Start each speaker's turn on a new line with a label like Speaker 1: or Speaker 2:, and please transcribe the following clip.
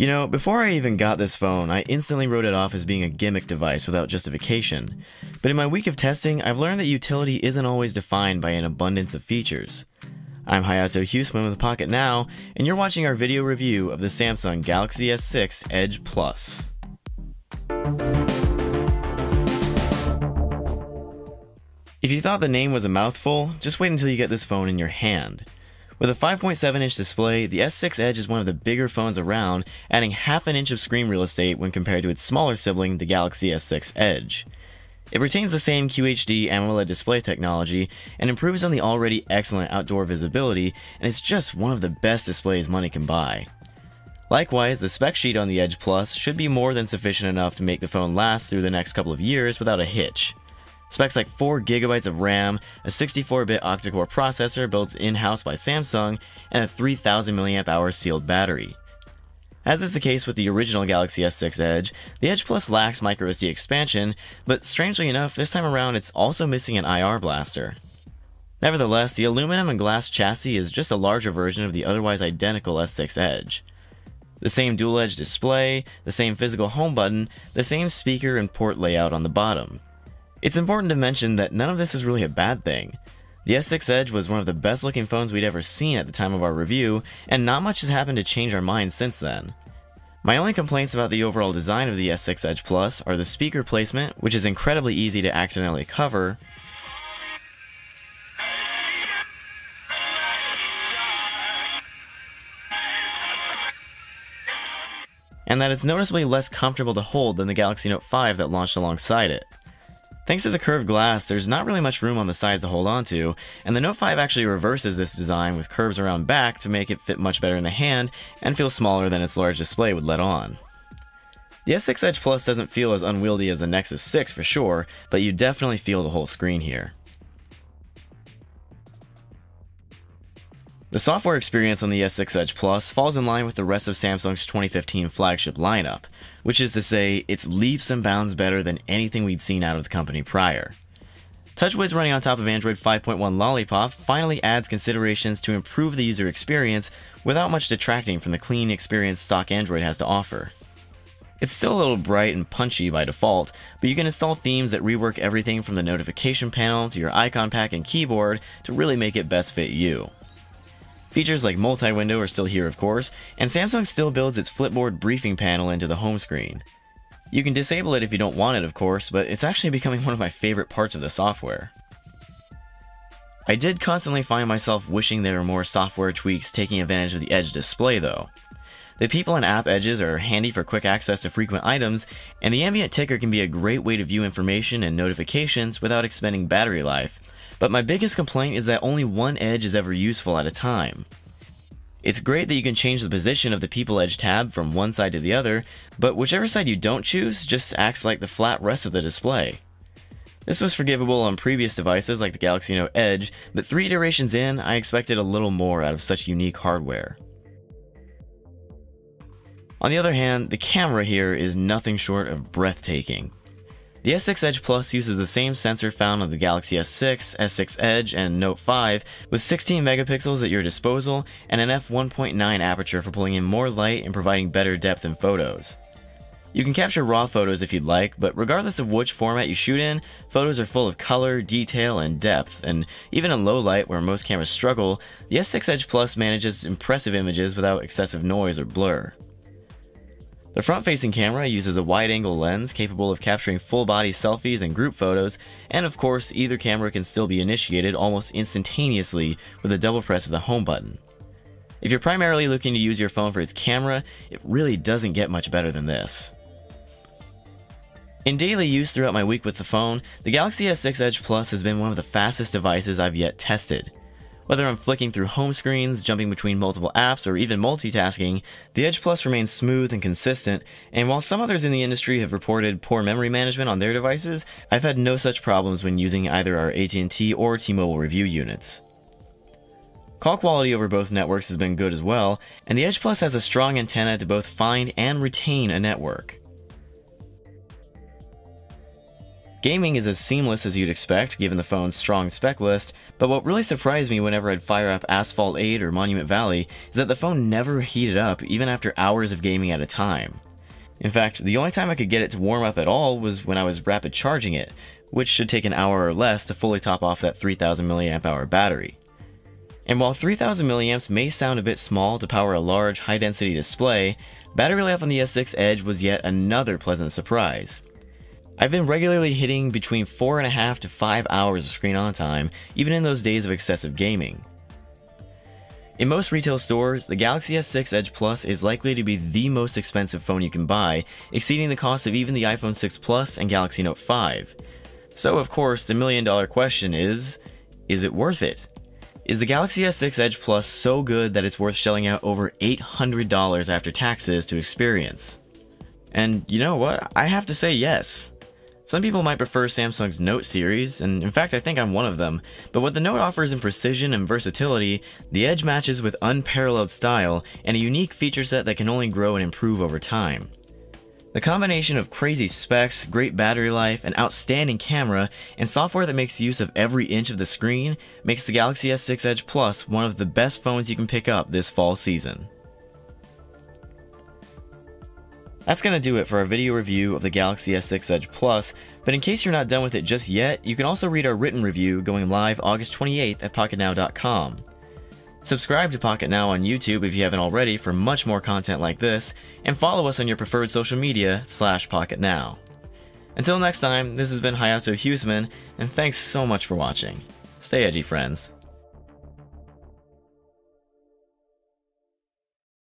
Speaker 1: Before I even got this phone, I instantly wrote it off as being a gimmick device without justification. But in my week of testing, I've learned that utility isn't always defined by an abundance of features. I'm Hayato Huseman with Pocket Now, and you're watching our video review of the Samsung Galaxy S6 Edge Plus. If you thought the name was a mouthful, just wait until you get this phone in your hand. With a 5.7-inch display, the S6 Edge is one of the bigger phones around, adding half an inch of screen real estate when compared to its smaller sibling, the Galaxy S6 Edge. It retains the same QHD AMOLED display technology and improves on the already excellent outdoor visibility, and it's just one of the best displays money can buy. Likewise, the spec sheet on the Edge Plus should be more than sufficient enough to make the phone last through the next couple of years without a hitch. Specs like 4GB of RAM, a 64-bit octa-core processor built in-house by Samsung, and a 3000 mAh sealed battery. As is the case with the original Galaxy S6 Edge, the Edge Plus lacks microSD expansion, but strangely enough, this time around it's also missing an IR blaster. Nevertheless, the aluminum and glass chassis is just a larger version of the otherwise identical S6 Edge. The same dual-edge display, the same physical home button, the same speaker and port layout on the bottom. It's important to mention that none of this is really a bad thing. The S6 Edge was one of the best looking phones we'd ever seen at the time of our review, and not much has happened to change our minds since then. My only complaints about the overall design of the S6 Edge Plus are the speaker placement, which is incredibly easy to accidentally cover, and that it's noticeably less comfortable to hold than the Galaxy Note 5 that launched alongside it. Thanks to the curved glass, there's not really much room on the sides to hold onto, and the Note 5 actually reverses this design with curves around back to make it fit much better in the hand and feel smaller than its large display would let on. The S6 Edge Plus doesn't feel as unwieldy as the Nexus 6 for sure, but you definitely feel the whole screen here. The software experience on the S6 Edge Plus falls in line with the rest of Samsung's 2015 flagship lineup, which is to say, it's leaps and bounds better than anything we'd seen out of the company prior. TouchWiz running on top of Android 5.1 Lollipop finally adds considerations to improve the user experience without much detracting from the clean experience stock Android has to offer. It's still a little bright and punchy by default, but you can install themes that rework everything from the notification panel to your icon pack and keyboard to really make it best fit you. Features like multi-window are still here of course, and Samsung still builds its Flipboard briefing panel into the home screen. You can disable it if you don't want it of course, but it's actually becoming one of my favorite parts of the software. I did constantly find myself wishing there were more software tweaks taking advantage of the Edge display though. The people and app edges are handy for quick access to frequent items, and the ambient ticker can be a great way to view information and notifications without expending battery life. But my biggest complaint is that only one edge is ever useful at a time. It's great that you can change the position of the People Edge tab from one side to the other, but whichever side you don't choose just acts like the flat rest of the display. This was forgivable on previous devices like the Galaxy Note Edge, but 3 iterations in, I expected a little more out of such unique hardware. On the other hand, the camera here is nothing short of breathtaking. The S6 Edge Plus uses the same sensor found on the Galaxy S6, S6 Edge, and Note 5 with 16 megapixels at your disposal and an f1.9 aperture for pulling in more light and providing better depth in photos. You can capture RAW photos if you'd like, but regardless of which format you shoot in, photos are full of color, detail, and depth, and even in low light where most cameras struggle, the S6 Edge Plus manages impressive images without excessive noise or blur. The front-facing camera uses a wide-angle lens capable of capturing full-body selfies and group photos, and of course, either camera can still be initiated almost instantaneously with a double press of the home button. If you're primarily looking to use your phone for its camera, it really doesn't get much better than this. In daily use throughout my week with the phone, the Galaxy S6 Edge Plus has been one of the fastest devices I've yet tested. Whether I'm flicking through home screens, jumping between multiple apps, or even multitasking, the Edge Plus remains smooth and consistent, and while some others in the industry have reported poor memory management on their devices, I've had no such problems when using either our AT&T or T-Mobile review units. Call quality over both networks has been good as well, and the Edge Plus has a strong antenna to both find and retain a network. Gaming is as seamless as you'd expect given the phone's strong spec list, But what really surprised me whenever I'd fire up Asphalt 8 or Monument Valley is that the phone never heated up even after hours of gaming at a time. In fact, the only time I could get it to warm up at all was when I was rapid charging it, which should take an hour or less to fully top off that 3000 mAh battery. And while 3000 mAh may sound a bit small to power a large, high-density display, battery life on the S6 Edge was yet another pleasant surprise. I've been regularly hitting between 4.5 to 5 hours of screen on time, even in those days of excessive gaming. In most retail stores, the Galaxy S6 Edge Plus is likely to be the most expensive phone you can buy, exceeding the cost of even the iPhone 6 Plus and Galaxy Note 5. So of course, the million-dollar question is it worth it? Is the Galaxy S6 Edge Plus so good that it's worth shelling out over $800 after taxes to experience? And you know what? I have to say yes. Some people might prefer Samsung's Note series, and in fact I think I'm one of them, but what the Note offers in precision and versatility, the Edge matches with unparalleled style and a unique feature set that can only grow and improve over time. The combination of crazy specs, great battery life, an outstanding camera, and software that makes use of every inch of the screen makes the Galaxy S6 Edge Plus one of the best phones you can pick up this fall season. That's gonna do it for our video review of the Galaxy S6 Edge Plus, but in case you're not done with it just yet, you can also read our written review going live August 28th at PocketNow.com. Subscribe to Pocket Now on YouTube if you haven't already for much more content like this, and follow us on your preferred social media /PocketNow. Until next time, this has been Hayato Huseman, and thanks so much for watching. Stay edgy, friends.